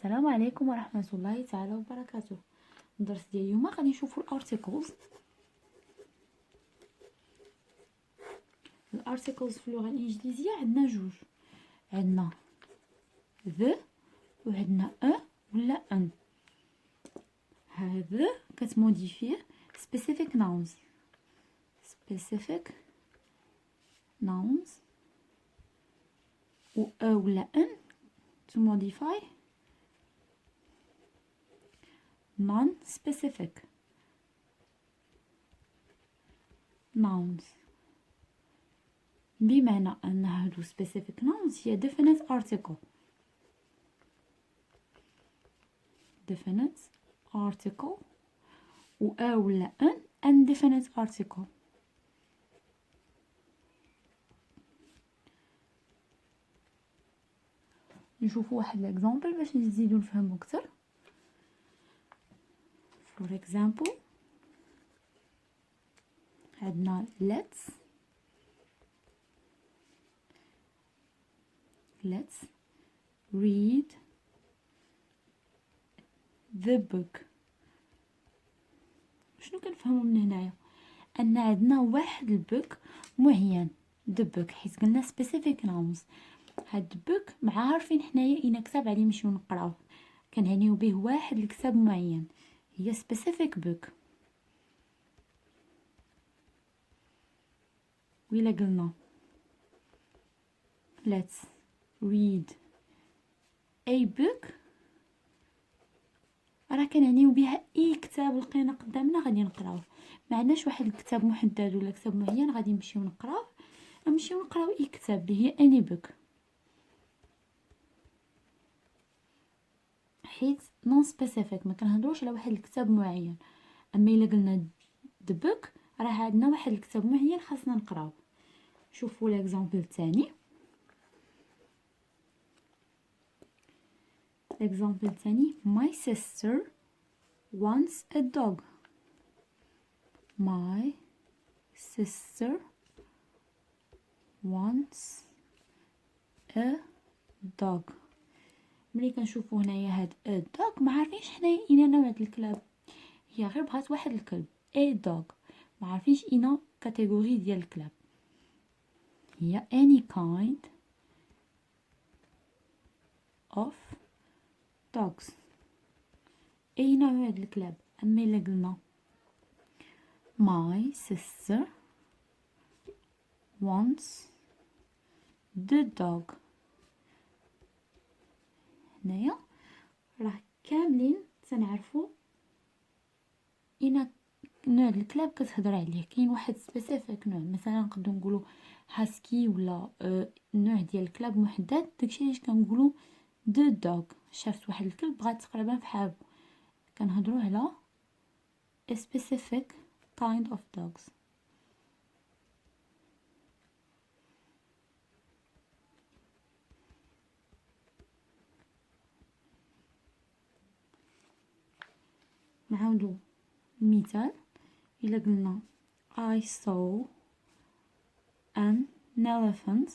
السلام عليكم ورحمة الله تعالى وبركاته. الدرس ديال اليوم غادي نشوفوا الارتيكلز في اللغة الانجليزية. عندنا جوج، عندنا the وعندنا ولا ان. هذا كتموديفيه specific nouns و ولا ان to modify non-specific nouns. بمعنى أن هادو specific nouns هي definite article و ولا ان indefinite article. نشوفوا واحد الاكزامبل باش نزيدو نفهمو اكثر. for example عندنا let's read the book. شنو كنفهمو من هنايا؟ ان عندنا واحد البوك معين the book، حيت قلنا specific nouns. هاد البوك مع عارفين حنايا اين كتاب غادي نمشيو نقراوه، كنعنيو به واحد الكتاب معين، هي specific book. وإلا قلنا let's read a book، راه كنعنيو بها اي كتاب لقينا قدامنا غادي نقراوه، ما عندناش واحد الكتاب محدد ولا كتاب معين غادي نمشيو نقراوه، نمشيو نقراو اي كتاب اللي هي any book، حيت نون سبيسيفيك ما كنهضروش على واحد الكتاب معين. اما الا قلنا the book راه عندنا واحد الكتاب معين خاصنا نقراوه. شوفوا الاكزامبل الثاني. الاكزامبل الثاني my sister wants a dog. my sister wants a dog. ملي كنشوفوا هنايا هاد a dog ما عارفينش حنايا اين نوع هاد الكلاب، هي غير بغات واحد الكلب a dog، ما عارفينش اين كاتيجوري ديال الكلاب، هي any kind of dogs، اي نوع هاد الكلاب. اما الا قلنا my sister wants the dog، هنايا راه كاملين تنعرفوا اين نوع الكلاب كتهضر عليه. كاين واحد سبيسيفيك نوع، مثلا نقدروا نقولوا هاسكي ولا نوع ديال الكلاب محدد، داكشي علاش كنقولوا the dog. شافت واحد الكلب بغات تقريبا فحالو، كنهضروا على a specific kind of dogs. نعاودو المثال. إلا قلنا I saw an elephant،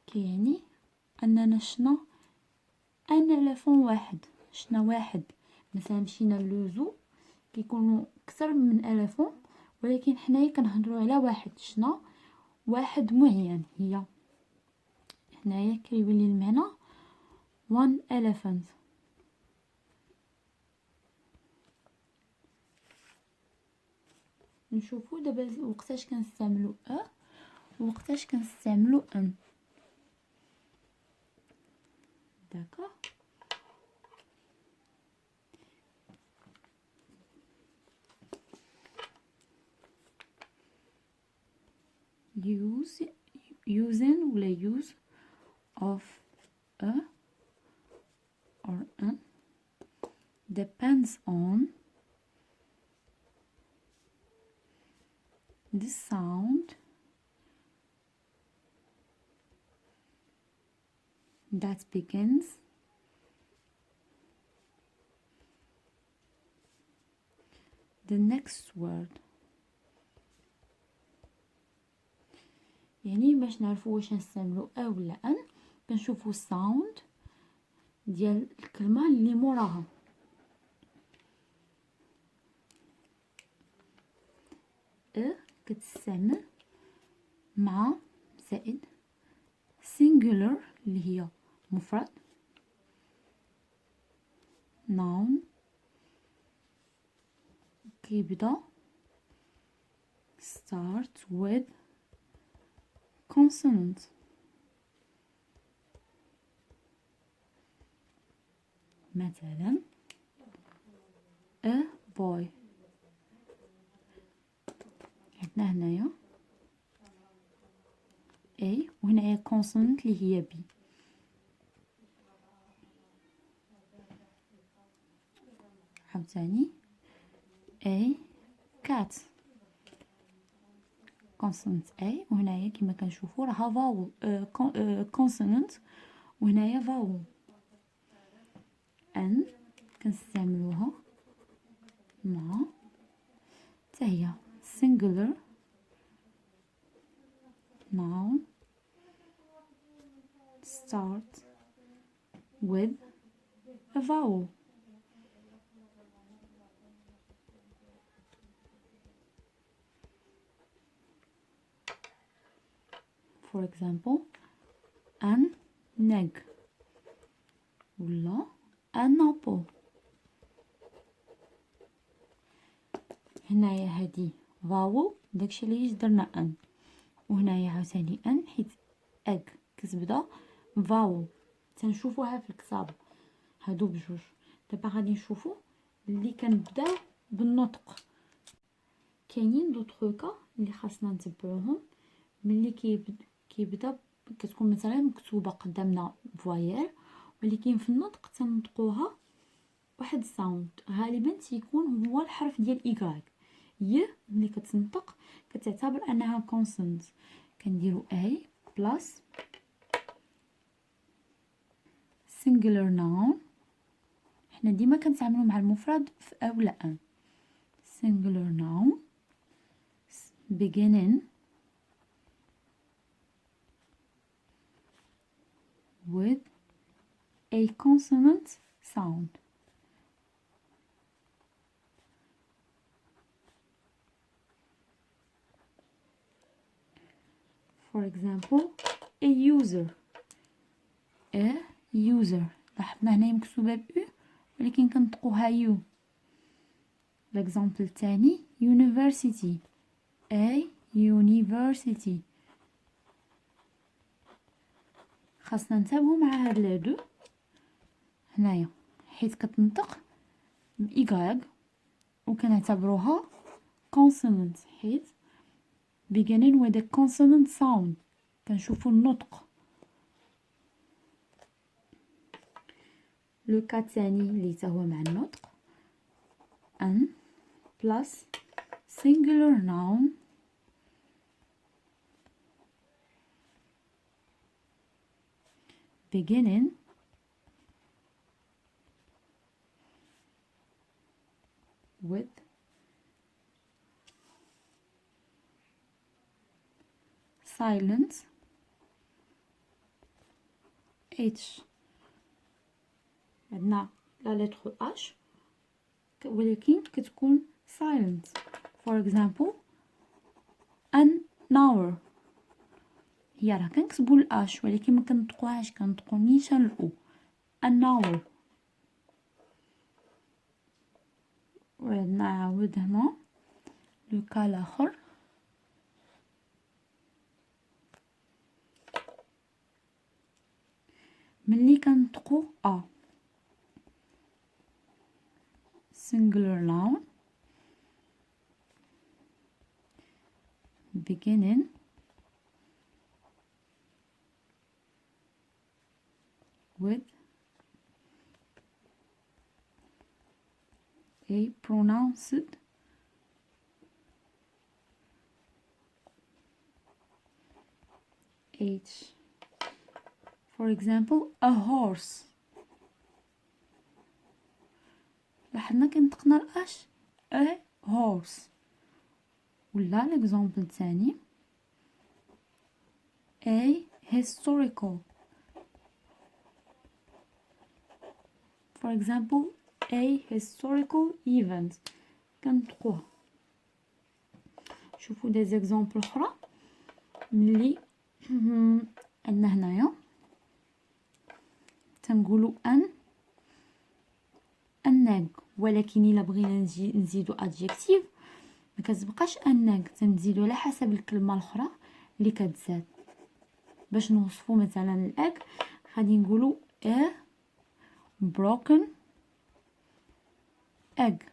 كيعني أننا شنا ان الفون واحد، شنا واحد. مثلا مشينا للزو كيكونوا اكثر من الفون، ولكن حنايا كنهضروا على واحد، شنا واحد معين. هي هنايا كيبان لي المعنى one elephant. نشوفوا دابا وقتاش كنستعملوا ووقتاش كنستعملوا ان. داكوغ. using ولا use of a or an depends on the sound that begins the next word. يعني باش نعرفوا واش نستعملوا ولا ان كنشوفو الساوند ديال الكلمة اللي موراها. كتستعمل مع زائد singular اللي هي مفرد noun كيبدا start with consonant. مثلا a boy. عندنا هنايا A وهنايا consonant اللي هي B. عاوتاني A cat consonant A وهنايا كما كنشوفوا راها vowel consonant وهنايا vowel. N كنستعملوها مع حتى هي singular noun start with a vowel. For example an egg ولا an apple. هنايا هادي vowel داكشي اللي درنا ان وهنايا عاوتاني ان حيت egg كتبدا vowel. تنشوفوها في الكتاب هادو بجوج. دابا غادي نشوفو اللي كنبداو بالنطق. كاينين دوطخ كا اللي خاصنا نتبعوهم. ملي كيبدا كتكون مثلا مكتوبه قدامنا فوايال ولكن في النطق تنطقوها واحد الساوند غالبا تيكون هو الحرف ديال ايغاك. ي ملي كتنطق كتعتبر انها كونسونت. كنديرو اي بلس singular noun. حنا ديما كنتعاملوا مع المفرد في او لا ان. singular noun beginning with a consonant sound. For example a user. a user لاحظنا هنا مكتوبة ب ولكن كنطقوها يو. l'exemple الثاني university. a university. خاصنا ننتبهوا مع هاد لادو هنايا حيت كتنطق بإيغاغ وكنعتبروها consonant حيت beginning with a consonant sound. كنشوفوا النطق. لو كا الثاني اللي تا هو مع النطق ان بلس singular noun beginning with silent H. عندنا لا لتر H ولكن كتكون silent. For example an hour. هي راه كنكتبو الأش ولكن ما كنطقوهاش كنطقو نيشان الأو. an hour. وعندنا عاود هنا لو كا لاخر ملي كنطقو ا singular noun beginning with a pronounced H. For example a horse. لاحظنا كنطقنا الأش a horse. ولا l'exemple الثاني a historical. for example a historical event كنطقوه. شوفوا دي زيكزامبل اخرى ملي عندنا هنايا تنقولوا ان ولكن الا بغينا نزيدو adjective ما كتبقاش ان تنزيدو على حسب الكلمه الاخرى اللي كتزاد. باش نوصفوا مثلا الاك غادي نقولوا a broken egg.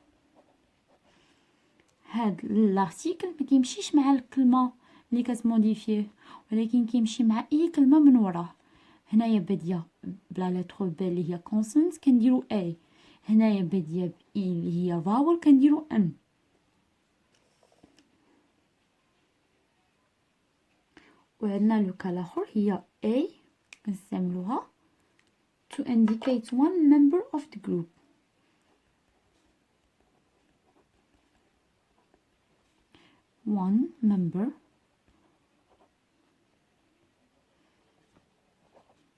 هاد لارتيكل ما كيمشيش مع الكلمه اللي كتموديفيه ولكن كيمشي مع اي كلمه من وراه. هنايا باديه بلا لتر ب اللي هي كونسونانت كنديروا اي، هنايا باديه ب اي اللي هي فاول كنديروا ان. وعندنا لو كا الاخر هي a كنستعملوها to indicate one member of the group. one member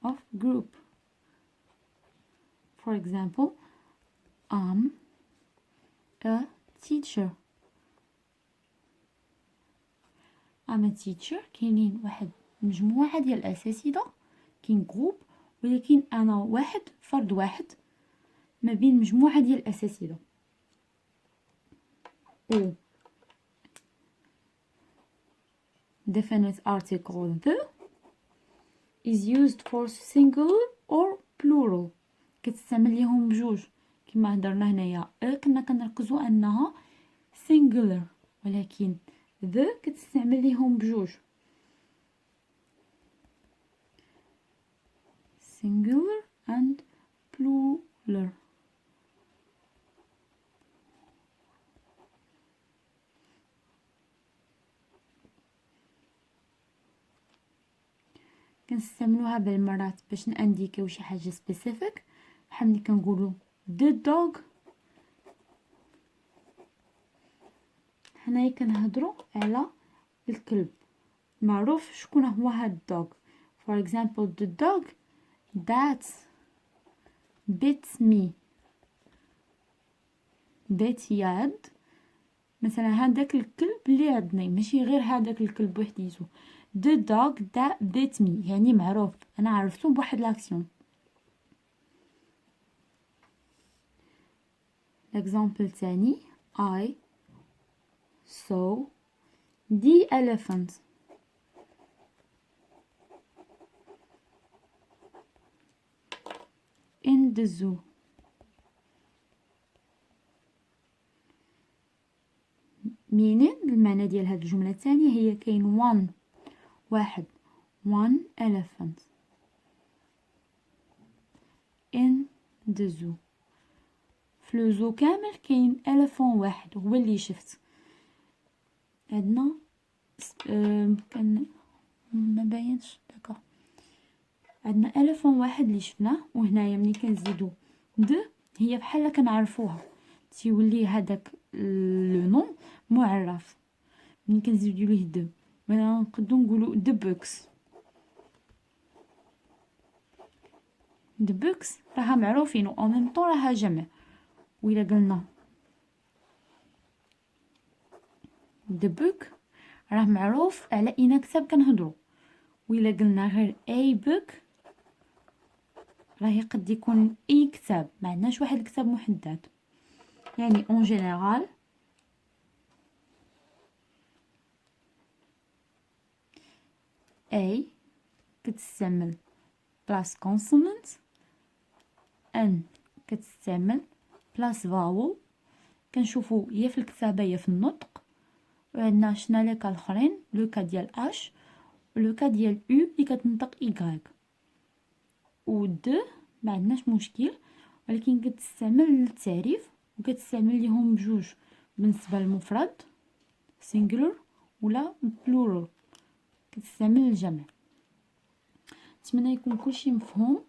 of group. For example, I'm a teacher. I'm a teacher كاينين واحد مجموعة ديال الأساتذة، كاين جروب، ولكن أنا واحد فرد واحد ما بين مجموعة ديال الأساتذة. و definite article the is used for singular or plural. كتستعمل ليهم بجوج كما هضرنا هنايا كنا كنركزوا انها singular ولكن the كتستعمل ليهم بجوج singular and plural. كنستعملوها بالمرات باش نانديكيو شي حاجه سبيسيفيك بحال ملي كنقولوا the dog. هنايا كنهضروا على الكلب معروف شكون هو هاد الدوغ. for example the dog that bit me. bit يد مثلا هذاك الكلب اللي عضني، ماشي غير هذاك الكلب وحديتو. the dog that bit me يعني معروف انا عرفتو بواحد لاكسيون. الاكزامبل تاني I saw the elephant. in the zoo. meaning المعنى ديال هاد الجملة الثانية هي كاين واحد one elephant in the zoo. في لو زو كامل كاين elephant واحد هو اللي شفت. عندنا كان ما باينش داكا عندنا elephant واحد اللي شفناه، وهنايا ملي كنزيدو د هي بحال كنعرفوها تيولي هذاك لو نون معرف. ملي كنزيدو ليه د مثلا نقدروا نقولوا the books. the books راها معروفين و en même temps راها جمع. وإلا قلنا the book راه معروف على اين كتاب كنهضروا، وإلا قلنا غير a book راه يقد يكون اي كتاب، ما عندناش واحد الكتاب محدد. يعني اون جينيرال a كتستعمل بلاس كونسونانت، ان كتستعمل بلاس فاول. كنشوفوا يا في الكتابه يا في النطق. وعندنا شنا لي كا الاخرين لو كا ديال اش ولو كا ديال او اللي كتنطق ايغريك. و د ما عندناش مشكل، ولكن كتستعمل للتعريف وكتستعمل ليهم بجوج بالنسبه للمفرد singular ولا plural كتستعمل الجمع. نتمنى يكون كلشي مفهوم.